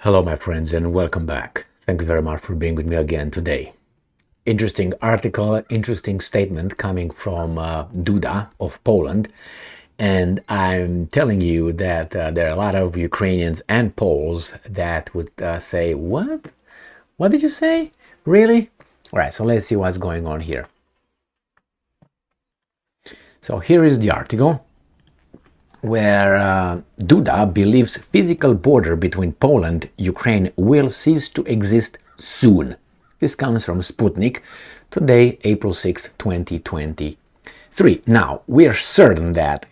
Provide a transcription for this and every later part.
Hello, my friends, and welcome back. Thank you very much for being with me again today. Interesting article, interesting statement coming from Duda of Poland. And I'm telling you that there are a lot of Ukrainians and Poles that would say, What? What did you say? Really? All right, so let's see what's going on here. So here is the article where Duda believes physical border between Poland and Ukraine will cease to exist soon. This comes from Sputnik, today, April 6, 2023. Now, we are certain that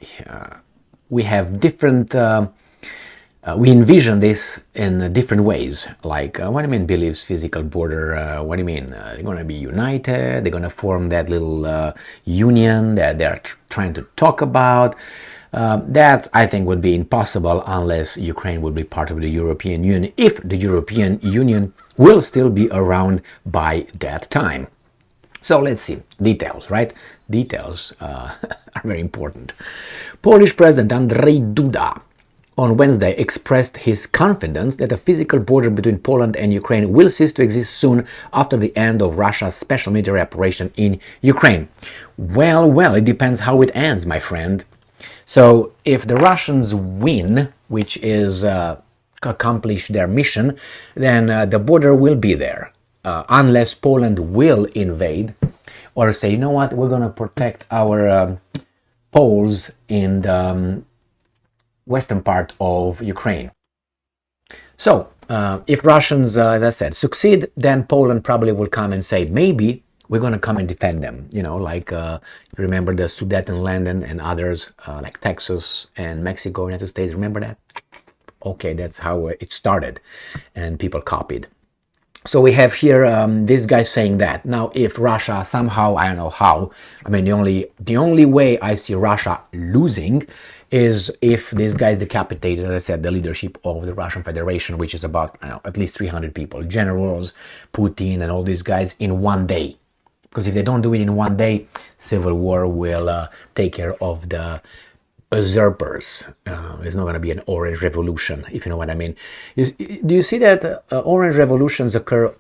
we have different, we envision this in different ways. Like, what do you mean believes physical border? What do you mean? They're going to be united? They're going to form that little union that they're trying to talk about? That, I think, would be impossible unless Ukraine would be part of the European Union, if the European Union will still be around by that time. So let's see. Details, right? Details are very important. Polish President Andrzej Duda on Wednesday expressed his confidence that a physical border between Poland and Ukraine will cease to exist soon after the end of Russia's special military operation in Ukraine. Well, it depends how it ends, my friend. So if the Russians win, which is accomplish their mission, then the border will be there, unless Poland will invade or say, you know what, we're going to protect our Poles in the western part of Ukraine. So if Russians, as I said, succeed, then Poland probably will come and say, maybe we're going to come and defend them, like remember the Sudetenland and others, like Texas and Mexico, United States, remember that? Okay, that's how it started, and people copied. So we have here this guy saying that. Now, if Russia somehow, I don't know how, I mean, the only way I see Russia losing is if this guy is decapitated, as I said, the leadership of the Russian Federation, which is about, at least 300 people, generals, Putin, and all these guys in one day. Because if they don't do it in one day, civil war will take care of the usurpers. It's not going to be an orange revolution, if you know what I mean. Do you see that orange revolutions occur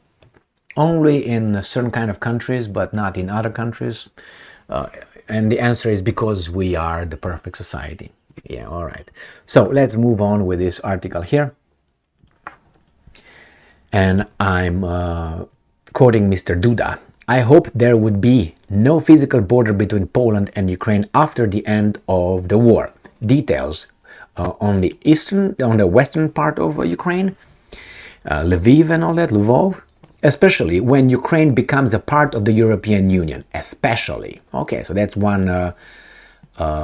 only in certain kind of countries, but not in other countries? And the answer is because we are the perfect society. Yeah, all right. So let's move on with this article here. And I'm quoting Mr. Duda. I hope there would be no physical border between Poland and Ukraine after the end of the war. Details on the western part of Ukraine, Lviv and all that, Lvov, especially when Ukraine becomes a part of the European Union, especially. Okay, so that's one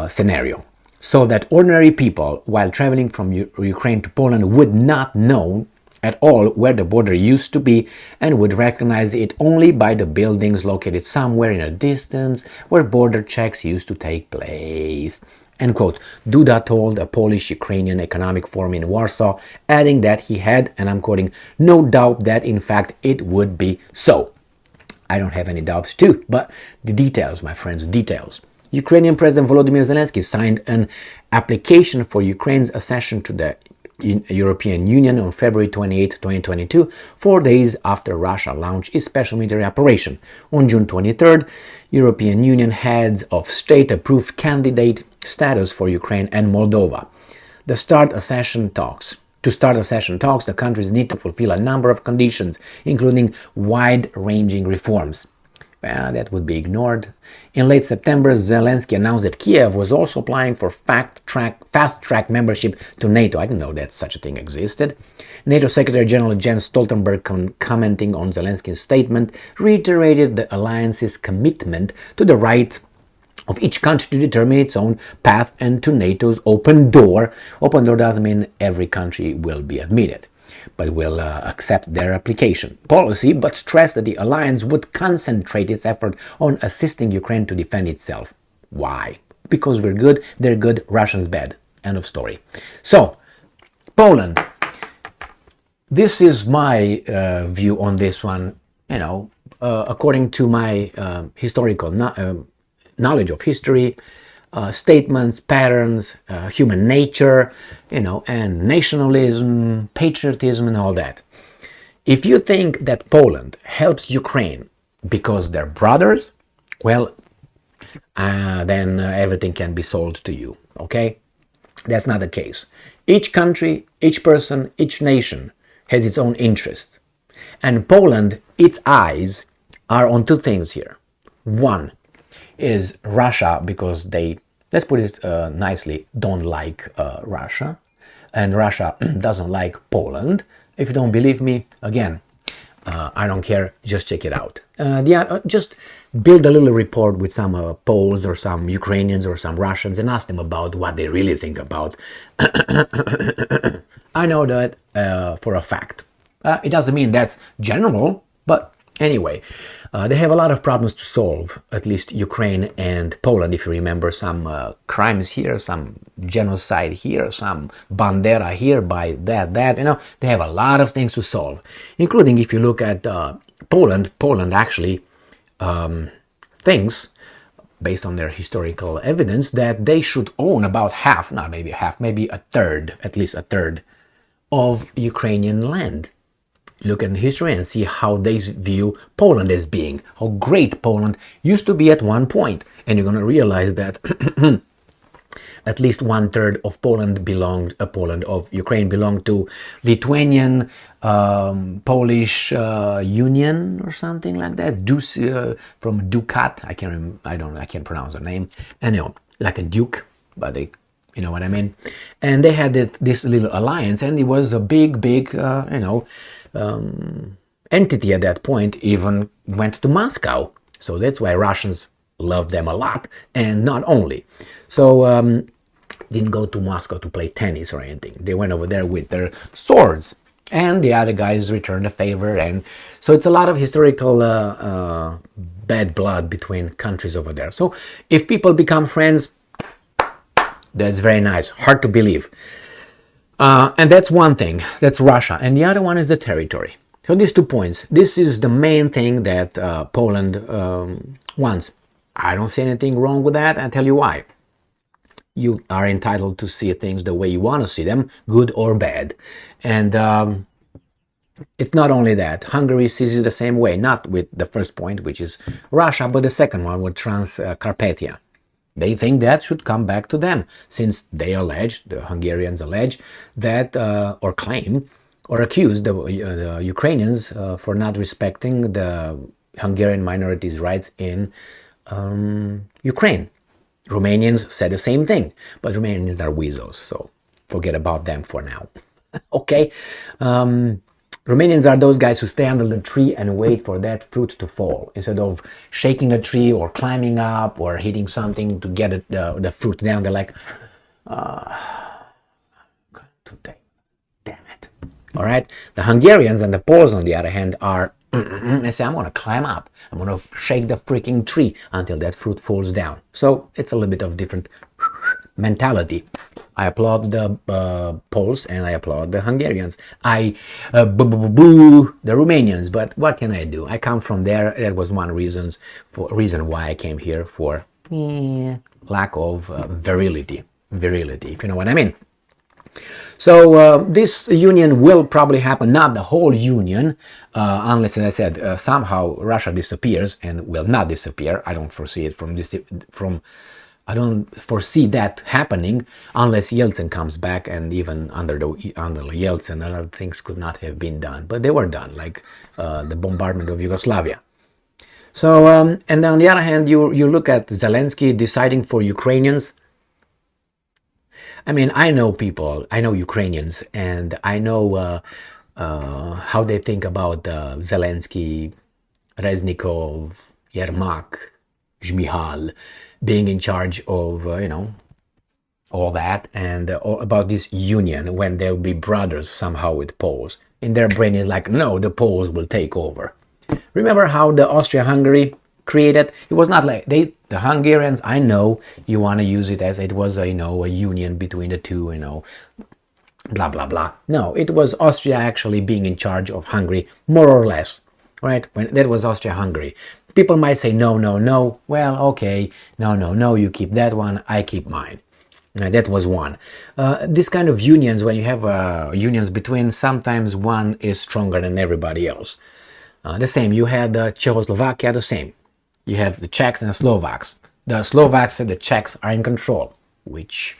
scenario. So that ordinary people, while traveling from Ukraine to Poland, would not know at all where the border used to be and would recognize it only by the buildings located somewhere in a distance where border checks used to take place. End quote. Duda told a Polish-Ukrainian economic forum in Warsaw, adding that he had, and I'm quoting, no doubt that in fact it would be so. I don't have any doubts too, but the details, my friends, details. Ukrainian President Volodymyr Zelensky signed an application for Ukraine's accession to the European Union on February 28, 2022, 4 days after Russia launched its special military operation. On June 23rd, European Union heads of state approved candidate status for Ukraine and Moldova. To start accession talks, the countries need to fulfill a number of conditions, including wide-ranging reforms. That would be ignored. In late September, Zelensky announced that Kiev was also applying for fast-track membership to NATO. I didn't know that such a thing existed. NATO Secretary General Jens Stoltenberg, commenting on Zelensky's statement, reiterated the alliance's commitment to the right of each country to determine its own path and to NATO's open door. Open door doesn't mean every country will be admitted, but will accept their application policy, but stressed that the alliance would concentrate its effort on assisting Ukraine to defend itself. Why? Because we're good, they're good, Russians bad. End of story. So, Poland. This is my view on this one, according to my historical knowledge of history. statements, patterns, human nature, and nationalism, patriotism, and all that. If you think that Poland helps Ukraine because they're brothers, well, then everything can be sold to you, okay? That's not the case. Each country, each person, each nation has its own interests. And Poland, its eyes are on two things here. One is Russia, because they, let's put it nicely, don't like Russia. And Russia doesn't like Poland. If you don't believe me, again, I don't care, just check it out. Just build a little report with some Poles or some Ukrainians or some Russians and ask them about what they really think about. I know that for a fact. It doesn't mean that's general, but anyway, they have a lot of problems to solve, at least Ukraine and Poland, if you remember, some crimes here, some genocide here, some bandera here by that, they have a lot of things to solve, including if you look at Poland actually thinks, based on their historical evidence, that they should own about half, not maybe half, maybe a third, at least a third of Ukrainian land. Look at history and see how they view Poland as being, how great Poland used to be at one point. And you're going to realize that at least 1/3 of Ukraine belonged to Lithuanian Polish Union or something like that. From Ducat, I can't pronounce the name. Anyhow, like a duke, but they, you know what I mean. And they had this little alliance, and it was a big, entity at that point. Even went to Moscow, so that's why Russians loved them a lot. And not only so, didn't go to Moscow to play tennis or anything. They went over there with their swords, and the other guys returned the favor. And so it's a lot of historical bad blood between countries over there. So if people become friends, that's very nice. Hard to believe. And that's one thing. That's Russia. And the other one is the territory. So these 2 points. This is the main thing that Poland wants. I don't see anything wrong with that. I'll tell you why. You are entitled to see things the way you want to see them, good or bad. And it's not only that. Hungary sees it the same way. Not with the first point, which is Russia, but the second one with Transcarpathia. They think that should come back to them, since they allege, the Hungarians allege, that, or claim, or accuse the Ukrainians for not respecting the Hungarian minorities' rights in Ukraine. Romanians said the same thing, but Romanians are weasels, so forget about them for now. Okay? Romanians are those guys who stay under the tree and wait for that fruit to fall, instead of shaking the tree or climbing up or hitting something to get the fruit down. They're like, today, damn it. All right? The Hungarians and the Poles, on the other hand, are, they say, I'm going to climb up. I'm going to shake the freaking tree until that fruit falls down. So it's a little bit of different mentality. I applaud the Poles and I applaud the Hungarians. I boo the Romanians, but what can I do? I come from there. That was one reason why I came here, for lack of virility, if you know what I mean. So this union will probably happen, not the whole union, unless, as I said, somehow Russia disappears, and will not disappear. I don't foresee it I don't foresee that happening unless Yeltsin comes back, and even under Yeltsin, other things could not have been done, but they were done, like the bombardment of Yugoslavia. So, and on the other hand, you look at Zelensky deciding for Ukrainians. I mean, I know Ukrainians, and I know how they think about Zelensky, Reznikov, Yermak, Zhmyhal, being in charge of, all that, and about this union, when there will be brothers somehow with Poles. In their brain is like, no, the Poles will take over. Remember how the Austria-Hungary created? It was not like the Hungarians, I know you want to use it as it was a union between the two, blah blah blah. No, it was Austria actually being in charge of Hungary, more or less, right? When that was Austria-Hungary. People might say no, no, no. Well, okay, no, no, no, you keep that one, I keep mine. That was one. This kind of unions, when you have unions between, sometimes one is stronger than everybody else. The same, you had Czechoslovakia, the same. You have the Czechs and the Slovaks. The Slovaks said the Czechs are in control, which,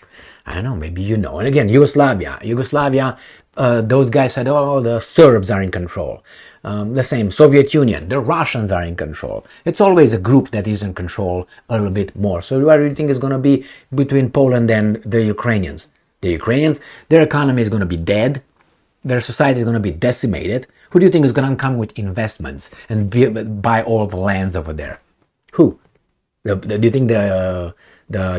I don't know, maybe you know. And again, Yugoslavia, those guys said, oh, the Serbs are in control. The same, Soviet Union, the Russians are in control. It's always a group that is in control a little bit more. So what do you think is going to be between Poland and the Ukrainians? The Ukrainians, their economy is going to be dead. Their society is going to be decimated. Who do you think is going to come with investments and buy all the lands over there? Who? Do you think the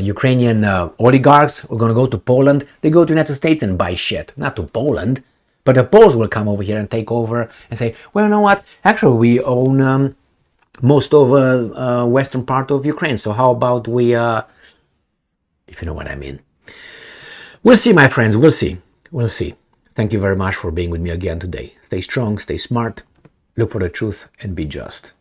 Ukrainian oligarchs are going to go to Poland? They go to the United States and buy shit, not to Poland. But the Poles will come over here and take over and say, well, you know what? Actually, we own most of western part of Ukraine. So how about we, if you know what I mean. We'll see, my friends. We'll see. We'll see. Thank you very much for being with me again today. Stay strong, stay smart, look for the truth, and be just.